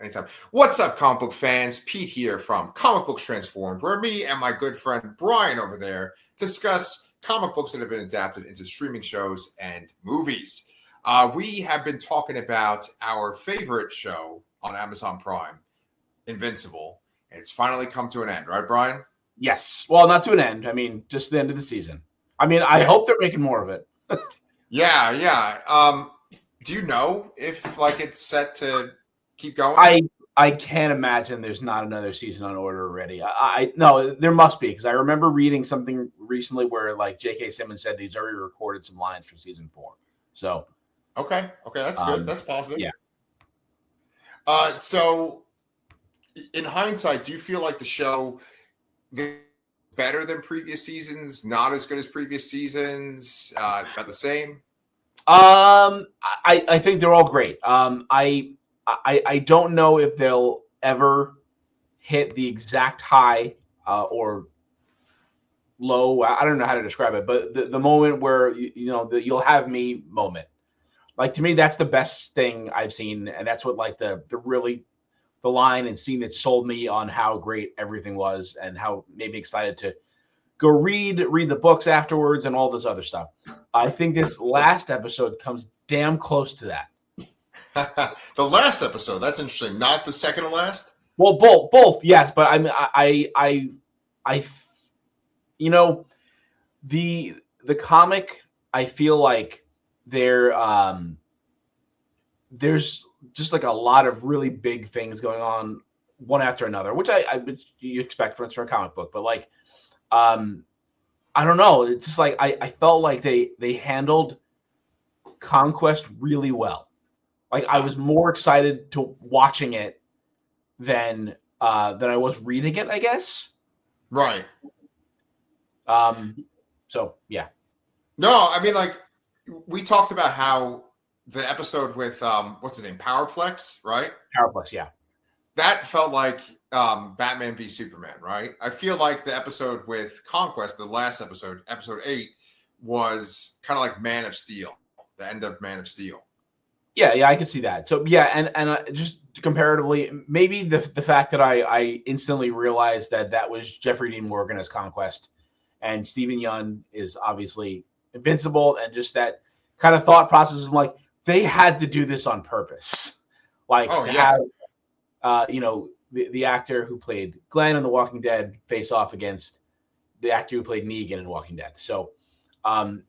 Anytime. What's up, comic book fans? Pete here from Comic Books Transformed, where me and my good friend Brian over there discuss comic books that have been adapted into streaming shows and movies. We have been talking about our favorite show on Amazon Prime, Invincible, and it's finally come to an end, right, Brian? Yes. Well, not to an end. I mean, just the end of the season. I mean, I hope they're making more of it. Yeah. Do you know if it's set to keep going? I can't imagine there's not another season on order already. I no, there must be, because I remember reading something recently where J.K. Simmons said he's already recorded some lines for season 4. So okay, that's good. That's positive. Yeah. So in hindsight, do you feel like the show better than previous seasons? Not as good as previous seasons? About the same? I think they're all great. I don't know if they'll ever hit the exact high or low. I don't know how to describe it, but the moment where the you'll have me moment. To me, that's the best thing I've seen, and that's what the line and scene that sold me on how great everything was and how made me excited to go read the books afterwards and all this other stuff. I think this last episode comes damn close to that. The last episode, that's interesting. Not the second to last? Well, both, yes, but the comic, I feel like there's just a lot of really big things going on one after another, which which you expect from a comic book, but I don't know. It's just I felt like they handled Conquest really well. I was more excited to watching it than I was reading it, I guess. Right. So yeah. No, I mean, we talked about how the episode with what's his name, Powerplex, right? Powerplex, yeah. That felt like Batman v Superman, right? I feel like the episode with Conquest, the last episode, episode 8, was kind of like Man of Steel, the end of Man of Steel. Yeah, I can see that. So yeah, and just comparatively, maybe the fact that I instantly realized that was Jeffrey Dean Morgan as Conquest, and Stephen Yeun is obviously Invincible, and just that kind of thought process of they had to do this on purpose, have the actor who played Glenn in The Walking Dead face off against the actor who played Negan in Walking Dead. So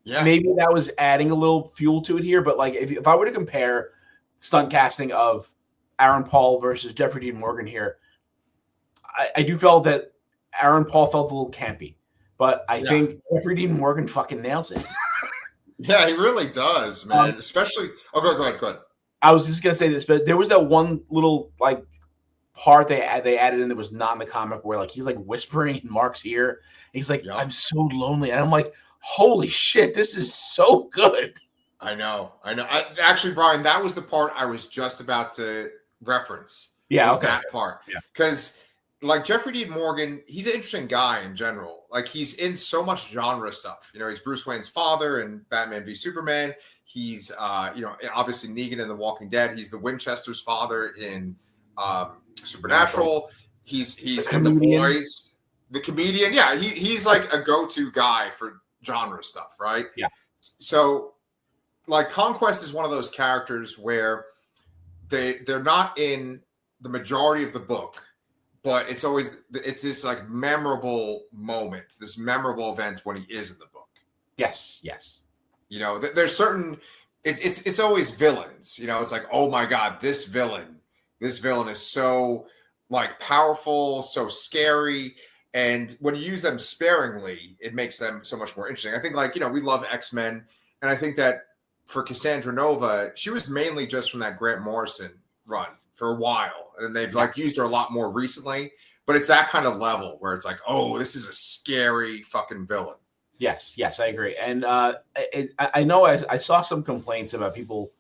maybe that was adding a little fuel to it here. But if I were to compare stunt casting of Aaron Paul versus Jeffrey Dean Morgan here, I do feel that Aaron Paul felt a little campy, but I think Jeffrey Dean Morgan fucking nails it. Yeah, he really does, man. Especially, go ahead. I was just gonna say this, but there was that one little part they added in that was not in the comic where he's whispering in Mark's ear. And he's like, "I'm so lonely," and I'm like, "Holy shit, this is so good." I know. Actually, Brian, that was the part I was just about to reference. Yeah, okay. That part. Yeah, because Jeffrey Dean Morgan, he's an interesting guy in general. He's in so much genre stuff. He's Bruce Wayne's father in Batman v Superman. He's obviously Negan in The Walking Dead. He's the Winchester's father in Supernatural. He's in The Boys. The comedian. Yeah, he's a go-to guy for genre stuff, right? Yeah. So Conquest is one of those characters where they're not in the majority of the book, but it's this memorable moment, this memorable event when he is in the book. Yes. There's certain it's always villains. It's oh my God, this villain is so powerful, so scary. And when you use them sparingly, it makes them so much more interesting. I think we love X-Men. And I think that for Cassandra Nova, she was mainly just from that Grant Morrison run for a while. And they've used her a lot more recently. But it's that kind of level where it's oh, this is a scary fucking villain. Yes, I agree. And I know I saw some complaints about people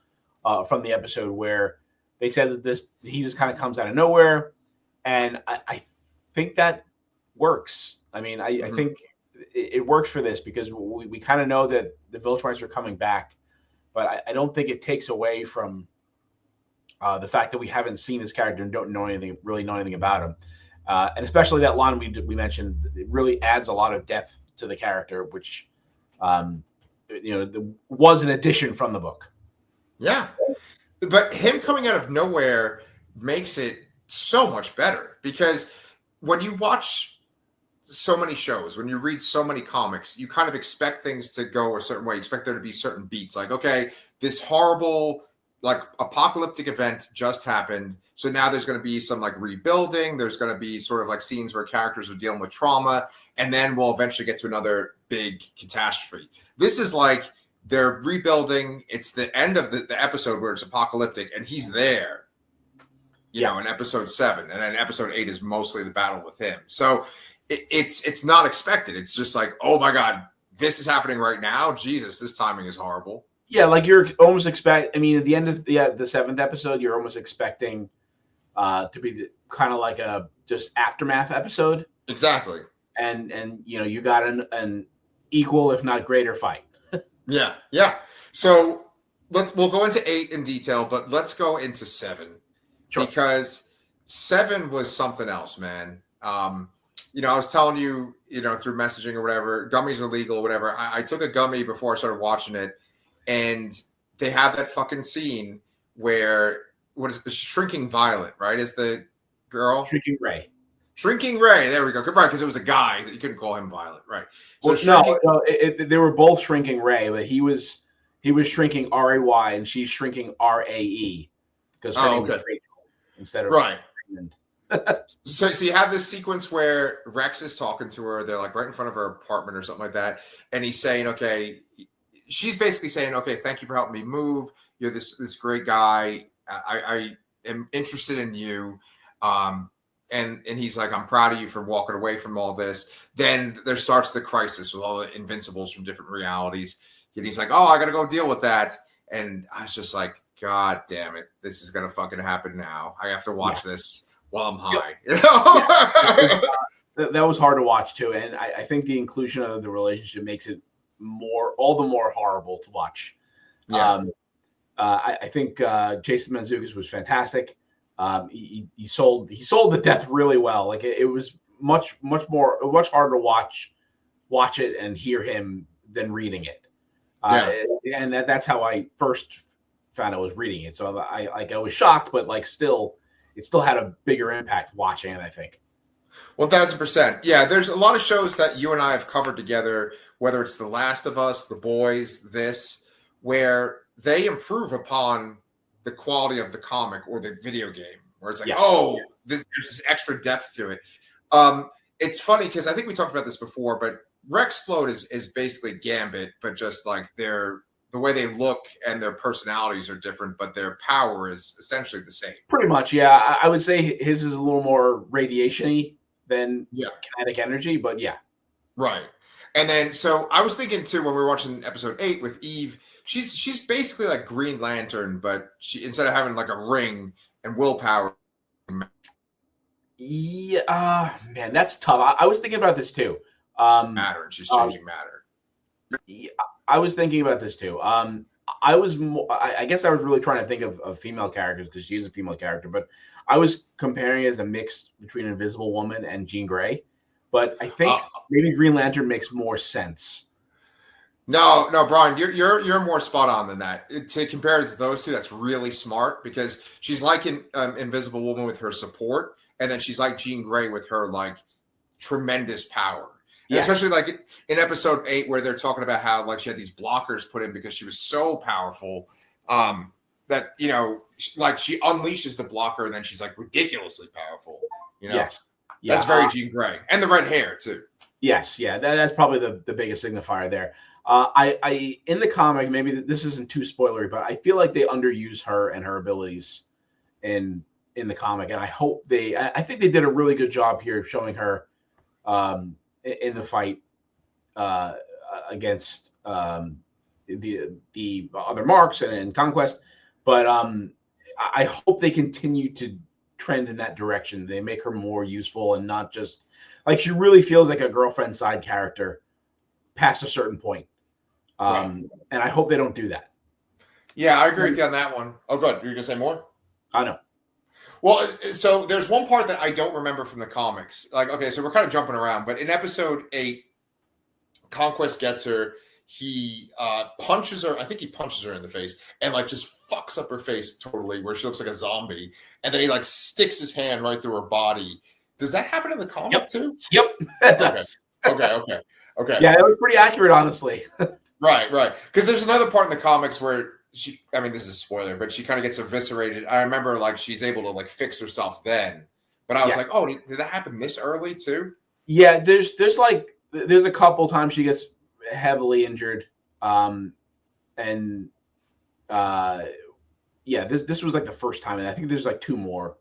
from the episode where they said that he just kind of comes out of nowhere. And I think that works. I mean, I think it works for this because we kind of know that the Viltrumites are coming back, but I don't think it takes away from The fact that we haven't seen his character and don't know anything, really know anything about him, and especially that line we mentioned, it really adds a lot of depth to the character, which was an addition from the book. Yeah, but him coming out of nowhere makes it so much better because when you watch so many shows, when you read so many comics, you kind of expect things to go a certain way. You expect there to be certain beats, like, okay, this horrible, like, apocalyptic event just happened. So now there's going to be some like rebuilding. There's going to be sort of like scenes where characters are dealing with trauma, and then we'll eventually get to another big catastrophe. This is like they're rebuilding. It's the end of the episode where it's apocalyptic, and he's there, you know, in episode 7, and then episode 8 is mostly the battle with him. So it's not expected. It's just like, oh my God, this is happening right now. Jesus, this timing is horrible. Yeah, like you're almost at the end of the 7th episode, you're almost expecting to be kind of like a just aftermath episode. Exactly. And you got an equal, if not greater, fight. Yeah. So we'll go into 8 in detail, but let's go into 7. Sure. Because 7 was something else, man. I was telling you, through messaging or whatever, gummies are legal or whatever. I took a gummy before I started watching it, and they have that fucking scene where Shrinking Violet, right? Is the girl Shrinking Ray? Shrinking Ray. There we go. Right, because it was a guy. You couldn't call him Violet, right? So they were both Shrinking Ray, but he was shrinking Ray and she's shrinking Rae because her name was Rachel instead of right. So you have this sequence where Rex is talking to her. They're like right in front of her apartment or something like that, and he's saying, "Okay." She's basically saying, "Okay, thank you for helping me move. You're this great guy. I am interested in you." And he's like, "I'm proud of you for walking away from all this." Then there starts the crisis with all the Invincibles from different realities, and he's like, "Oh, I got to go deal with that." And I was just like, "God damn it, this is gonna fucking happen now. I have to watch this while I'm high." That was hard to watch too, and I think the inclusion of the relationship makes it all the more horrible to watch. Yeah. I think Jason Mantzoukas was fantastic. He sold the death really well. Like it was much harder to watch it and hear him than reading it. And that's how I first found out was reading it. So I was shocked, but it still had a bigger impact watching it, I think. 1,000%. Yeah, there's a lot of shows that you and I have covered together, whether it's The Last of Us, The Boys, where they improve upon the quality of the comic or the video game, where it's like, there's this extra depth to it. It's funny because I think we talked about this before, but Rexplode is basically Gambit, but just like the way they look and their personalities are different, but their power is essentially the same. Pretty much, yeah. I would say his is a little more radiation-y than kinetic energy, but yeah. Right. And then, so I was thinking too, when we were watching episode 8 with Eve, she's basically like Green Lantern, but she, instead of having like a ring and willpower. Yeah, man, that's tough. I was thinking about this too. Matter. She's changing matter. I was thinking about this too. I guess I was really trying to think of female characters because she's a female character, but I was comparing it as a mix between Invisible Woman and Jean Grey. But I think maybe Green Lantern makes more sense. No, Brian, you're more spot on than that. To compare it to those two, that's really smart because she's like an Invisible Woman with her support, and then she's like Jean Grey with her like tremendous power. Yes. Especially like in episode 8 where they're talking about how like she had these blockers put in because she was so powerful that, like she unleashes the blocker and then she's like ridiculously powerful. Yes. Yeah. That's very Jean Grey. And the red hair too. Yes. Yeah. That's probably the biggest signifier there. I in the comic, maybe this isn't too spoilery, but I feel like they underuse her and her abilities in the comic. And I think they did a really good job here of showing her in the fight against the other marks and Conquest, but I hope they continue to trend in that direction. They make her more useful and not just like she really feels like a girlfriend side character past a certain point. Right. And I hope they don't do that. Yeah, I agree with you on that one. Oh, good. You're gonna say more? I know. Well, so there's one part that I don't remember from the comics. Like, okay, so we're kind of jumping around, but in episode 8, Conquest gets her. He punches her. I think he punches her in the face and like just fucks up her face totally, where she looks like a zombie. And then he like sticks his hand right through her body. Does that happen in the comic too? Yep, it does. Okay. Yeah, it was pretty accurate, honestly. Right. Because there's another part in the comics where I mean, this is a spoiler, but she kind of gets eviscerated. I remember like she's able to like fix herself then, but I was like, oh, did that happen this early too? Yeah, there's a couple times she gets heavily injured, this was like the first time, and I think there's like 2 more.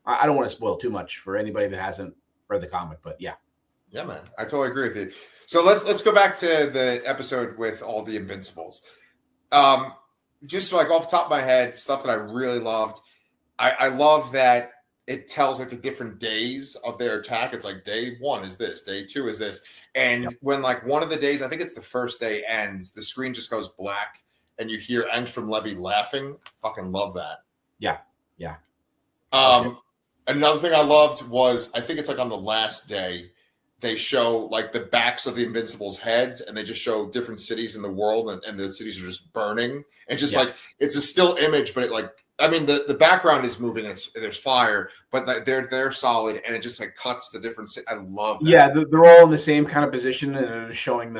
I don't want to spoil too much for anybody that hasn't read the comic, but yeah. Yeah, man, I totally agree with you. So let's go back to the episode with all the Invincibles. Just like off the top of my head, stuff that I really loved. I love that it tells like the different days of their attack. It's like day 1 is this, day 2 is this. And when like one of the days, I think it's the first day ends, the screen just goes black and you hear Engstrom Levy laughing. Fucking love that. Yeah. Another thing I loved was, I think it's like on the last day, they show like the backs of the Invincibles' heads, and they just show different cities in the world, and the cities are just burning. And just like, it's a still image, but it like, I mean, the background is moving, and there's fire, but they're solid, and it just like cuts the different. I love that. Yeah, they're all in the same kind of position, and they're showing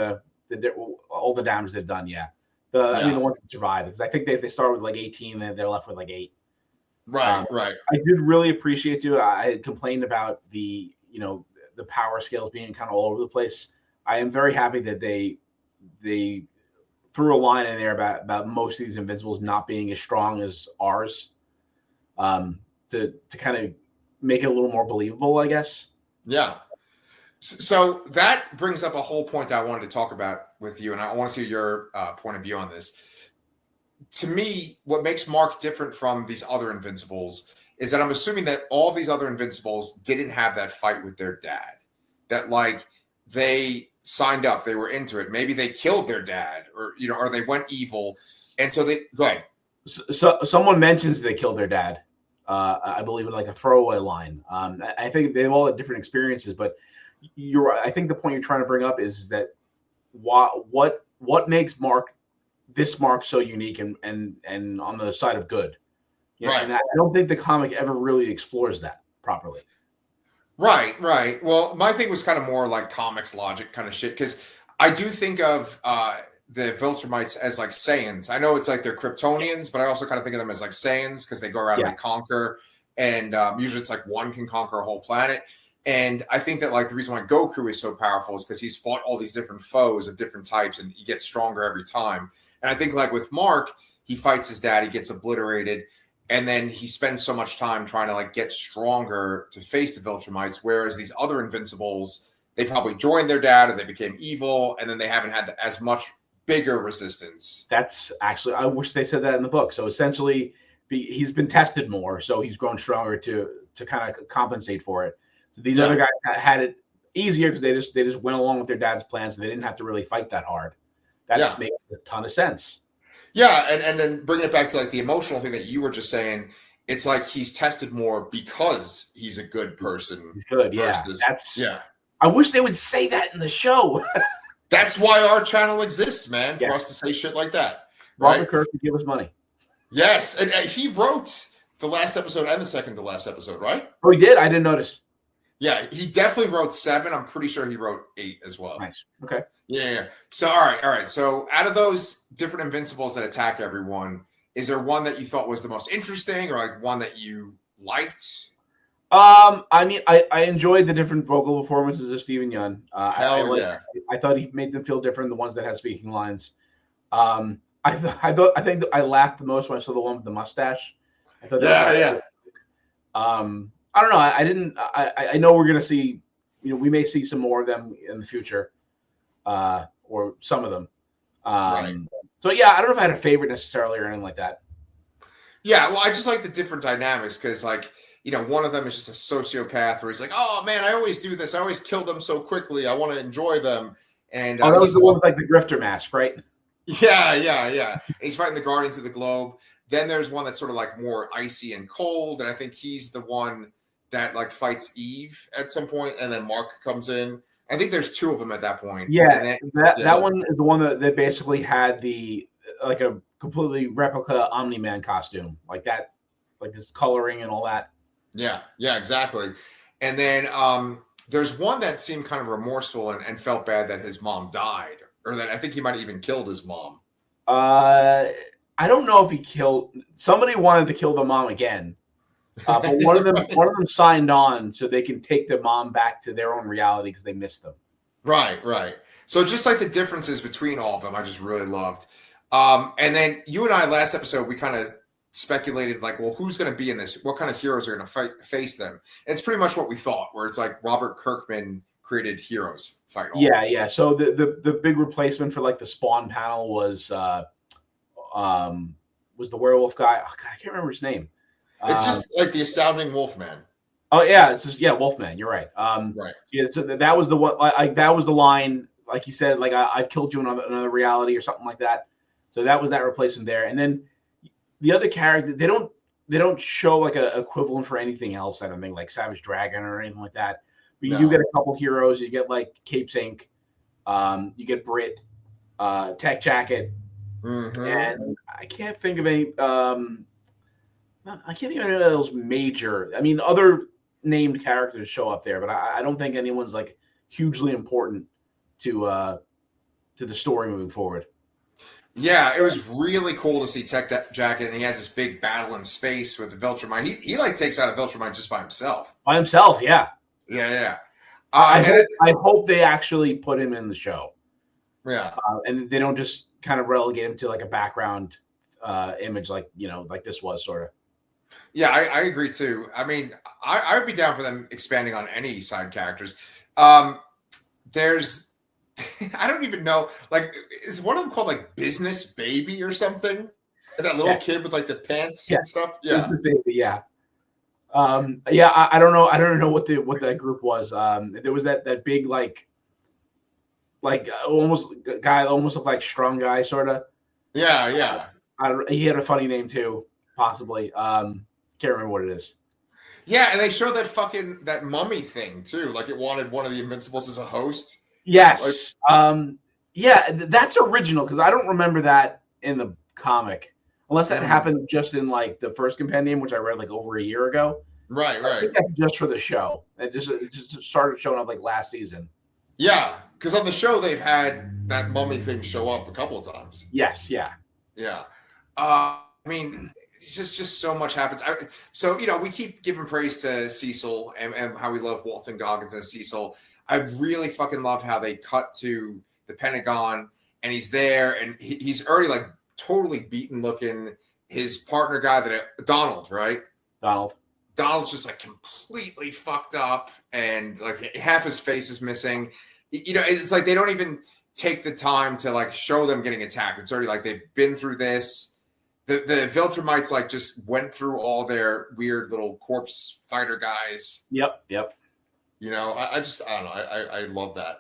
all the damage they've done. Yeah, I mean the ones that survive, because I think they start with like 18, and they're left with like 8. Right. I did really appreciate too. I had complained about the power scales being kind of all over the place. I am very happy that they threw a line in there about most of these Invincibles not being as strong as ours, to kind of make it a little more believable, I guess. Yeah. So that brings up a whole point that I wanted to talk about with you, and I want to see your point of view on this. To me, what makes Mark different from these other Invincibles is that I'm assuming that all these other Invincibles didn't have that fight with their dad. That like they signed up, they were into it. Maybe they killed their dad, or they went evil, and so they go ahead. So someone mentions they killed their dad. I believe in like a throwaway line. I think they've all had different experiences, but I think the point you're trying to bring up is that what makes Mark so unique and on the side of good. Right. And I don't think the comic ever really explores that properly. Right. Well, my thing was kind of more like comics logic kind of shit, because I do think of the Viltrumites as like Saiyans. I know it's like they're Kryptonians, but I also kind of think of them as like Saiyans, because they go around and they conquer, and usually it's like one can conquer a whole planet. And I think that like the reason why Goku is so powerful is because he's fought all these different foes of different types, and he gets stronger every time. And I think like with Mark, he fights his dad, he gets obliterated, and then he spends so much time trying to like get stronger to face the Viltrumites, whereas these other Invincibles, they probably joined their dad or they became evil, and then they haven't had as much bigger resistance. That's actually, I wish they said that in the book. So essentially, he's been tested more, so he's grown stronger to kind of compensate for it. So these other guys had it easier because they just went along with their dad's plan, so they didn't have to really fight that hard. That makes a ton of sense. Yeah, and then bringing it back to like the emotional thing that you were just saying, it's like he's tested more because he's a good person. He's good, I wish they would say that in the show. That's why our channel exists, man, for us to say shit like that. Robert Kirk would give us money. Yes, and he wrote the last episode and the second to last episode, right? Oh, he did? I didn't notice. Yeah, he definitely wrote 7. I'm pretty sure he wrote 8 as well. Nice. Okay. Yeah. So, all right. So, out of those different Invincibles that attack everyone, is there one that you thought was the most interesting, or like one that you liked? I mean, I enjoyed the different vocal performances of Steven Yeun. I thought he made them feel different. The ones that had speaking lines. I think I laughed the most when I saw the one with the mustache. I thought I don't know. I know we're gonna see. We may see some more of them in the future, or some of them. So yeah, I don't know if I had a favorite necessarily or anything like that. Yeah, well, I just like the different dynamics, because like, one of them is just a sociopath where he's like, oh man, I always do this. I always kill them so quickly. I want to enjoy them. And that was the one with like the grifter mask, right? Yeah. And he's fighting the Guardians of the Globe. Then there's one that's sort of like more icy and cold, and I think he's the one that like fights Eve at some point, and then Mark comes in. I think there's two of them at that point. Yeah, and then, that one is the one that basically had the like a completely replica Omni-Man costume, like that, like this coloring and all that. Yeah, exactly. And then there's one that seemed kind of remorseful and felt bad that his mom died, or that I think he might have even killed his mom. I don't know if he killed somebody. Wanted to kill the mom again, but one of them signed on so they can take the mom back to their own reality because they missed them. Right. So just like the differences between all of them, I just really loved. And then you and I last episode, we kind of speculated like, well, who's going to be in this? What kind of heroes are going to face them? And it's pretty much what we thought, where it's like Robert Kirkman created heroes fight all. Yeah. So the big replacement for like the Spawn panel was the werewolf guy. Oh, God, I can't remember his name. It's just like the Astounding Wolfman. Oh yeah, it's just Wolfman. You're right. Right. Yeah. So that was the what like that was the line. Like he said, like I've killed you in another reality or something like that. So that was that replacement there. And then the other character, they don't show like a equivalent for anything else. I don't think like Savage Dragon or anything like that. But you do get a couple heroes. You get like Capes Inc. You get Brit, Tech Jacket, and I can't think of any. I can't think of any of those major. I mean, other named characters show up there, but I don't think anyone's like hugely important to the story moving forward. Yeah, it was really cool to see Tech Jacket, and he has this big battle in space with the Viltrumite. He like takes out a Viltrumite just by himself. By himself, yeah. Yeah. I hope they actually put him in the show. Yeah. And they don't just kind of relegate him to like a background image, like like this was sort of. Yeah, I agree too. I mean, I would be down for them expanding on any side characters. There's I don't even know. Like, is one of them called like Business Baby or something? That little kid with like the pants and stuff. Yeah, Business Baby. Yeah. I don't know. I don't know what that group was. There was that big like almost guy, almost looked like Strong Guy, sort of. Yeah. He had a funny name too, possibly. Can't remember what it is. Yeah, and they showed that mummy thing too. Like it wanted one of the Invincibles as a host. Yes. That's original because I don't remember that in the comic, unless that happened just in like the first compendium, which I read like over a year ago. Right. I think that's just for the show. It just started showing up like last season. Yeah, because on the show they've had that mummy thing show up a couple of times. Yes. Yeah. I mean, just so much happens. So we keep giving praise to Cecil and how we love Walton Goggins and Cecil. I really fucking love how they cut to the Pentagon and he's there and he's already like totally beaten looking. His partner guy Donald, right? Donald's just like completely fucked up and like half his face is missing. It's like they don't even take the time to like show them getting attacked. It's already like they've been through this. The Viltrumites like just went through all their weird little corpse fighter guys. Yep. I don't know. I love that.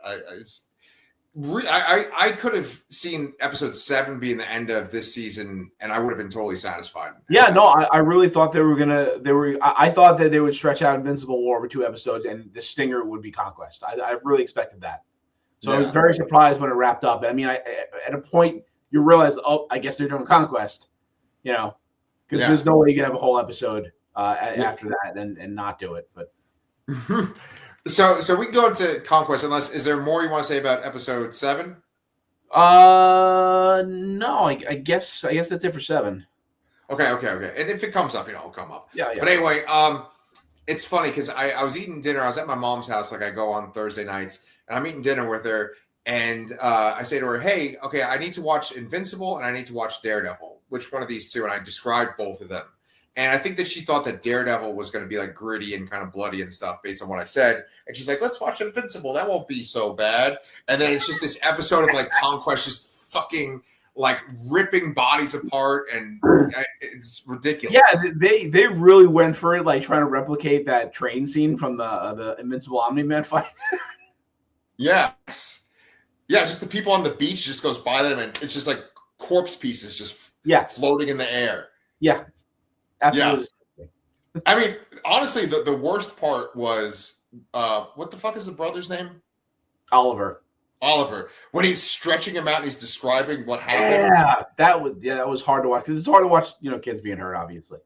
I could have seen episode 7 being the end of this season, and I would have been totally satisfied. Yeah, no, I really thought they were. I thought that they would stretch out Invincible War over 2 episodes, and the stinger would be Conquest. I really expected that. So I was very surprised when it wrapped up. I mean, at a point you realize, I guess they're doing Conquest. Because there's no way you can have a whole episode after that and not do it. But so we can go into Conquest. Is there more you want to say about episode 7? No, I guess that's it for 7. Okay. And if it comes up, it'll come up. Yeah. But anyway, it's funny because I was eating dinner. I was at my mom's house, like I go on Thursday nights, and I'm eating dinner with her. And I say to her, hey, okay, I need to watch Invincible and I need to watch Daredevil. Which one of these two? And I described both of them. And I think that she thought that Daredevil was going to be like gritty and kind of bloody and stuff based on what I said. And she's like, let's watch Invincible. That won't be so bad. And then it's just this episode of like Conquest just fucking like ripping bodies apart. And it's ridiculous. Yeah, they really went for it, like trying to replicate that train scene from the Invincible Omni-Man fight. Yes. Yeah, just the people on the beach just goes by them and it's just like corpse pieces just floating in the air. Yeah, absolutely. Yeah. I mean, honestly, the worst part was what the fuck is the brother's name? Oliver. When he's stretching him out and he's describing what happened. Yeah, that was hard to watch because it's hard to watch, kids being hurt, obviously.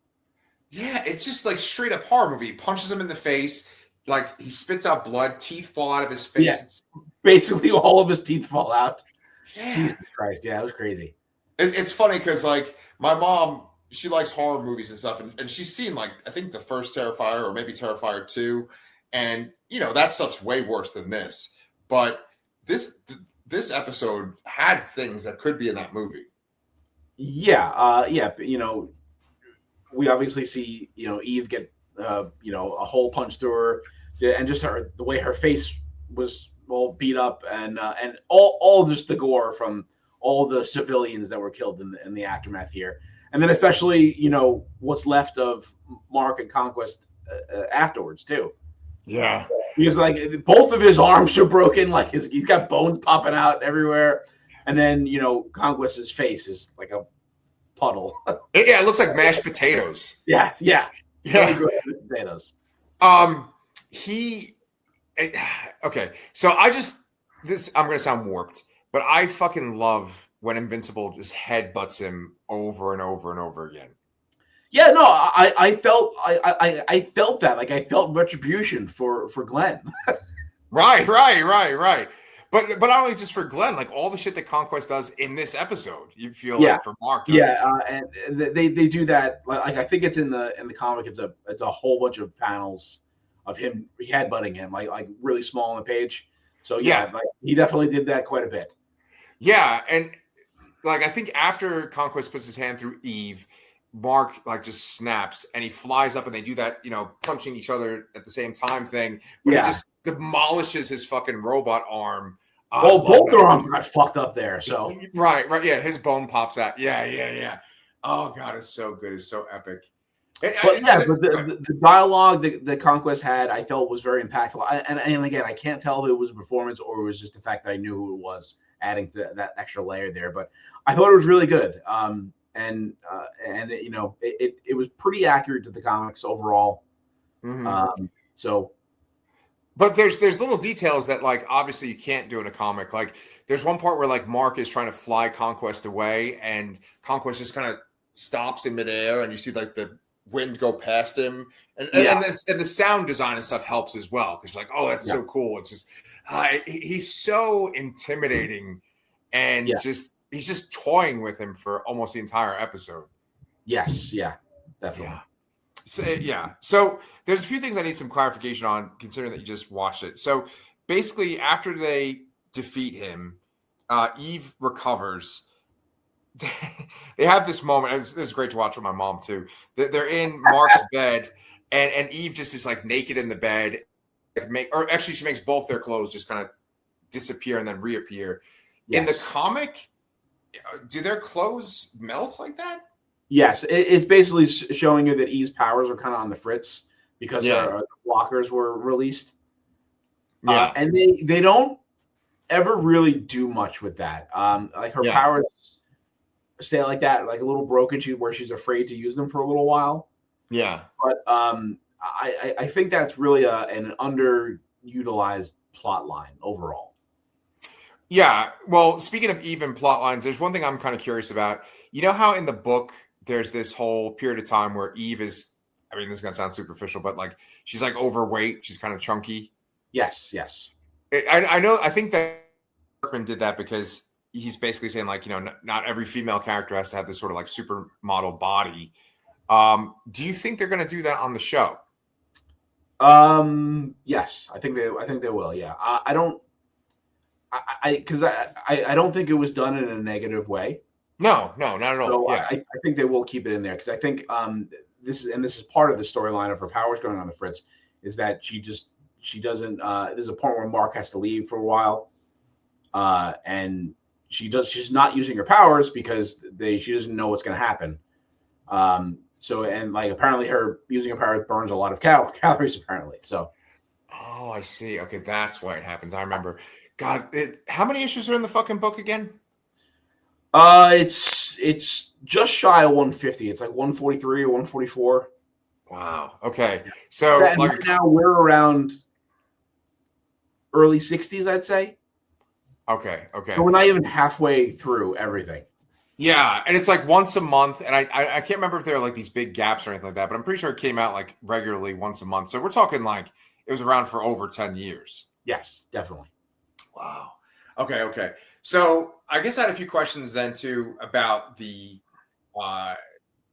Yeah, it's just like straight up horror movie. He punches him in the face, like he spits out blood, teeth fall out of his face. Yeah. Basically, all of his teeth fall out. Yeah. Jesus Christ, yeah, it was crazy. It's funny because like my mom, she likes horror movies and stuff, and she's seen like I think the first Terrifier or maybe Terrifier 2, and that stuff's way worse than this. But this episode had things that could be in that movie. Yeah, yeah, but, we obviously see Eve get a hole punched through her, and just the way her face was all beat up, and all just the gore from all the civilians that were killed in the aftermath here, and then especially what's left of Mark and Conquest afterwards too. Yeah, because like both of his arms are broken, like he's got bones popping out everywhere, and then Conquest's face is like a puddle. Yeah, it looks like mashed potatoes. Yeah. Potatoes. Okay, so I'm gonna sound warped, but I fucking love when Invincible just headbutts him over and over and over again. Yeah, no, I felt that, like I felt retribution for Glenn. Right. But not only just for Glenn, like all the shit that Conquest does in this episode, you feel like for Mark. And they do that. Like I think it's in the comic. It's a whole bunch of panels of him headbutting him, like really small on the page. So like he definitely did that quite a bit. Yeah, and like I think after Conquest puts his hand through Eve, Mark like just snaps and he flies up and they do that, punching each other at the same time thing. But he just demolishes his fucking robot arm. Both their arms got fucked up there. So right. Yeah, his bone pops out. Yeah. Oh god, it's so good. It's so epic. But the dialogue that Conquest had, I felt was very impactful. And again, I can't tell if it was a performance or it was just the fact that I knew who it was, adding to that extra layer there. But I thought it was really good. And it was pretty accurate to the comics overall. Mm-hmm. But there's little details that like obviously you can't do in a comic. Like there's one part where like Mark is trying to fly Conquest away, and Conquest just kind of stops in midair, and you see like the wind go past him, and the sound design and stuff helps as well because you're like, oh, that's so cool. It's just he's so intimidating, and he's just toying with him for almost the entire episode. Yes, definitely. So there's a few things I need some clarification on, considering that you just watched it. So basically, after they defeat him, Eve recovers. They have this moment. This is great to watch with my mom too. They're in Mark's bed, and Eve just is like naked in the bed. Or actually, she makes both their clothes just kind of disappear and then reappear. Yes. In the comic, do their clothes melt like that? Yes, it's basically showing you that Eve's powers are kind of on the fritz because the blockers were released. Yeah, and they don't ever really do much with that. Like her powers stay like that, like a little broken. Where she's afraid to use them for a little while. Yeah, but I think that's really an underutilized plot line overall. Yeah. Well, speaking of Eve and plot lines, there's one thing I'm kind of curious about. You know how in the book there's this whole period of time where Eve is, I mean, this is going to sound superficial, but like she's like overweight. She's kind of chunky. Yes. I know. I think that Kirkman did that because he's basically saying like, not every female character has to have this sort of like supermodel body. Do you think they're going to do that on the show? Yes, I think they will. Yeah. I don't think it was done in a negative way. No, not at all. So I think they will keep it in there because I think this is part of the storyline of her powers going on the fritz, is that she doesn't. There's a point where Mark has to leave for a while, and she's not using her powers because she doesn't know what's going to happen. So and like apparently her using her powers burns a lot of calories apparently. So. Oh, I see. Okay, that's why it happens. I remember. God, how many issues are in the fucking book again? It's just shy of 150. It's like 143 or 144. Wow. Okay. So, So and like right now we're around early 60s, I'd say. okay, So okay. we're not even halfway through everything. Yeah, and it's like once a month, and I can't remember if there are like these big gaps or anything like that, but I'm pretty sure it came out like regularly once a month. So we're talking like it was around for over 10 years. Yes, definitely. Wow. Okay, okay. So I guess I had a few questions then too about uh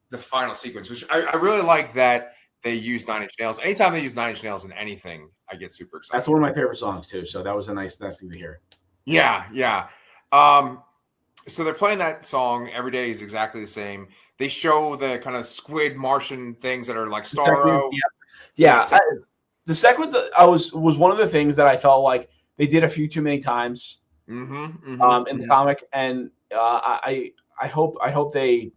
the final sequence, which I really like that they use Nine Inch Nails. Anytime they use Nine Inch Nails in anything, I get super That's excited. one of my favorite songs too. So that was a nice thing to hear. Yeah, yeah. Um, so they're playing that song every day is exactly the same. They show the kind of squid Martian things that are like The sequence, Starro. yeah, Yeah, the yeah. sequence. The sequence was one of the things that I felt like they did a few too many times Mm-hmm. Mm-hmm. in the Mm-hmm. comic, and I hope they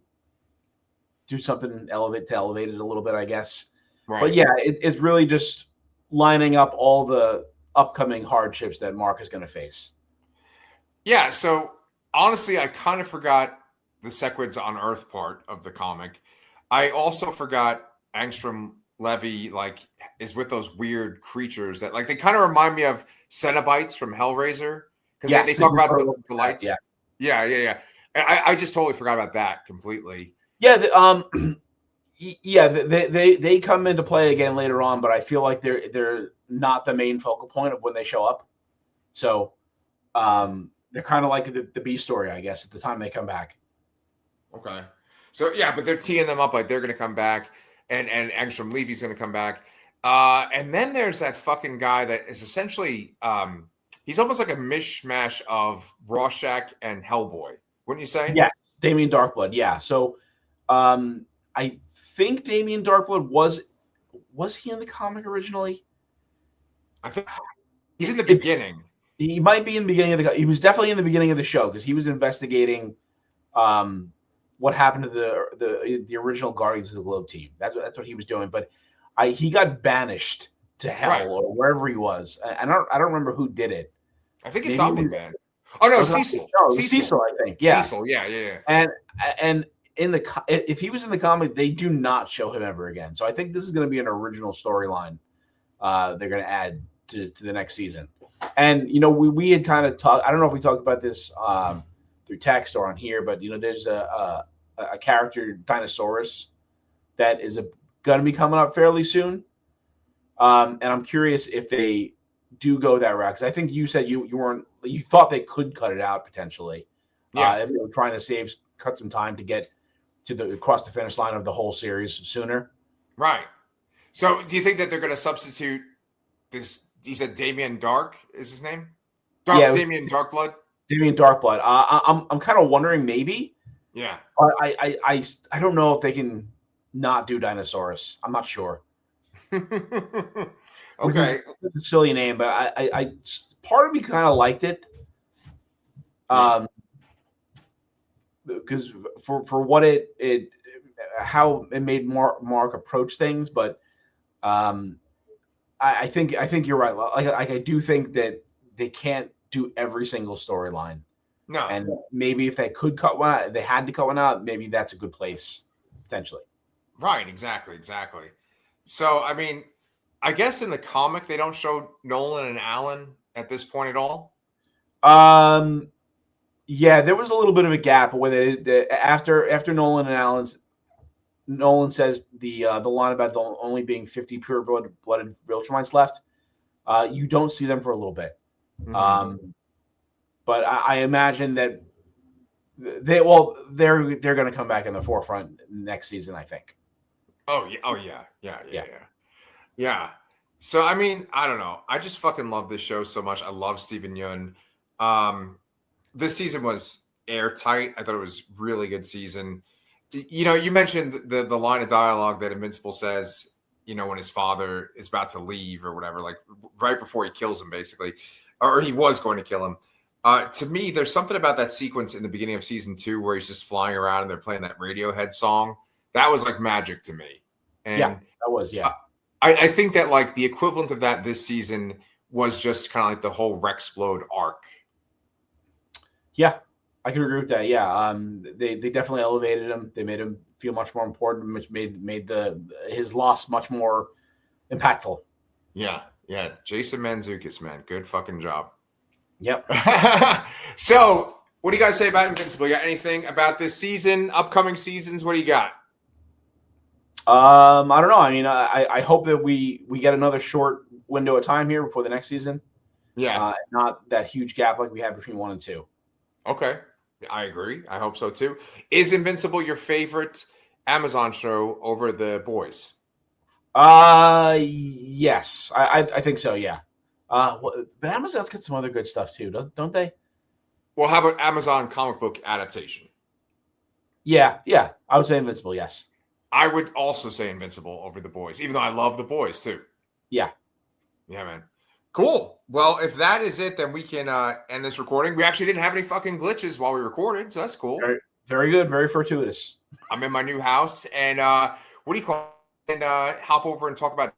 do something elevate it a little bit, I guess. But Right. yeah, it's really just lining up all the upcoming hardships that Mark is going to face. Yeah. So honestly, I kind of forgot the Sequids on Earth part of the comic. I also forgot Angstrom Levy like is with those weird creatures that like they kind of remind me of Cenobites from Hellraiser because they Yes, talk about yeah, delights. Yeah, yeah, yeah. And I just totally forgot about that completely. yeah. Yeah, they come into play again later on, but I feel like they're not the main focal point of when they show up. So they're kind of like the B story, I guess, at the time they come back. Okay. So yeah, but they're teeing them up like they're gonna come back and Angstrom Levy's gonna come back. And then there's that fucking guy that is essentially he's almost like a mishmash of Rorschach and Hellboy, wouldn't you say? Yes, Damien Darkblood. Yeah. So I think Damien Darkblood was he in the comic originally? I think he's in the If beginning. he might be in the beginning of the he was definitely in the beginning of the show because he was investigating um, what happened to the original Guardians of the Globe team. That's what he was doing. But he got banished to hell Right. or wherever he was. I don't remember who did it. I think it's Maybe it was, Omni Man. Oh no, was it, Cecil. no, it was Cecil. Cecil, I think. Yeah, Cecil, yeah, yeah, yeah. and and in the if he was in the comic, they do not show him ever again. So I think this is going to be an original storyline. They're going to add to the next season. And we had kind of talked. I don't know if we talked about this through text or on here, but there's a character Dinosaurus that is going to be coming up fairly soon. And I'm curious if they do go that route because I think you said you thought they could cut it out potentially. Yeah. If they were trying to cut some time to get across the finish line of the whole series sooner. Right. So do you think that they're gonna substitute this? He said Damien Dark is his name. Yeah, it was Damien Darkblood. Damien Darkblood. I'm kind of wondering maybe. Yeah. I don't know if they can not do Dinosaurus. I'm not sure. Which Okay. is a silly name, but I part of me kind of liked it. Yeah. Because for what it how it made Mark approach things, but I think you're right. Like I do think that they can't do every single storyline. No. And maybe if they could cut one out, they had to cut one out, maybe that's a good place, potentially. Right. Exactly. Exactly. So I mean, I guess in the comic they don't show Nolan and Alan at this point at all. Yeah, there was a little bit of a gap where after Nolan says the line about the only being 50 pure-blooded Viltrumites left. You don't see them for a little bit. Mm-hmm. But I imagine that they're going to come back in the forefront next season, I think. Oh yeah. Oh yeah. Yeah. Yeah. Yeah. Yeah. Yeah. So I mean, I don't know. I just fucking love this show so much. I love Steven Yeun. This season was airtight. I thought it was really good season. You mentioned the line of dialogue that Invincible says, when his father is about to leave or whatever, like right before he kills him, basically, or he was going to kill him. To me, there's something about that sequence in the beginning of season 2 where he's just flying around and they're playing that Radiohead song. That was like magic to me. And Yeah, that was, yeah. I think that like the equivalent of that this season was just kind of like the whole Rexplode arc. Yeah, I can agree with that. Yeah, they definitely elevated him. They made him feel much more important, which made his loss much more impactful. Yeah. Jason Mantzoukas, man, good fucking job. Yep. So, what do you guys say about Invincible? You got anything about this season, upcoming seasons? What do you got? I don't know. I mean, I hope that we get another short window of time here before the next season. Yeah. Not that huge gap like we had between 1 and 2. Okay. I agree. I hope so too. Is Invincible your favorite Amazon show over The Boys? Yes, I think so. Yeah. But Amazon's got some other good stuff too, don't they? Well, how about Amazon comic book adaptation? Yeah. I would say Invincible. Yes. I would also say Invincible over The Boys, even though I love The Boys too. Yeah. Yeah, man. Cool. Well, if that is it, then we can end this recording. We actually didn't have any fucking glitches while we recorded, so that's cool. Very, very good. Very fortuitous. I'm in my new house, and what do you call it? And hop over and talk about.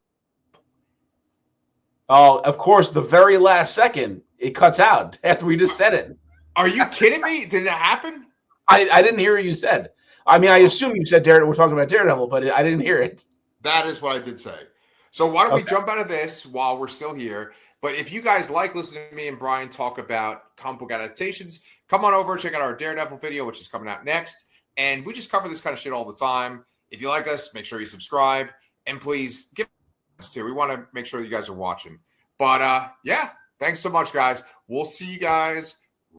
Oh, of course, the very last second it cuts out after we just said it. Are you kidding me? Did that happen? I didn't hear what you said. I mean, I assume you said Daredevil. We're talking about Daredevil, but I didn't hear it. That is what I did say. So why don't we jump out of this while we're still here? But if you guys like listening to me and Brian talk about comic book adaptations, come on over, check out our Daredevil video, which is coming out next. And we just cover this kind of shit all the time. If you like us, make sure you subscribe. And please give us too. We want to make sure that you guys are watching. But yeah, thanks so much, guys. We'll see you guys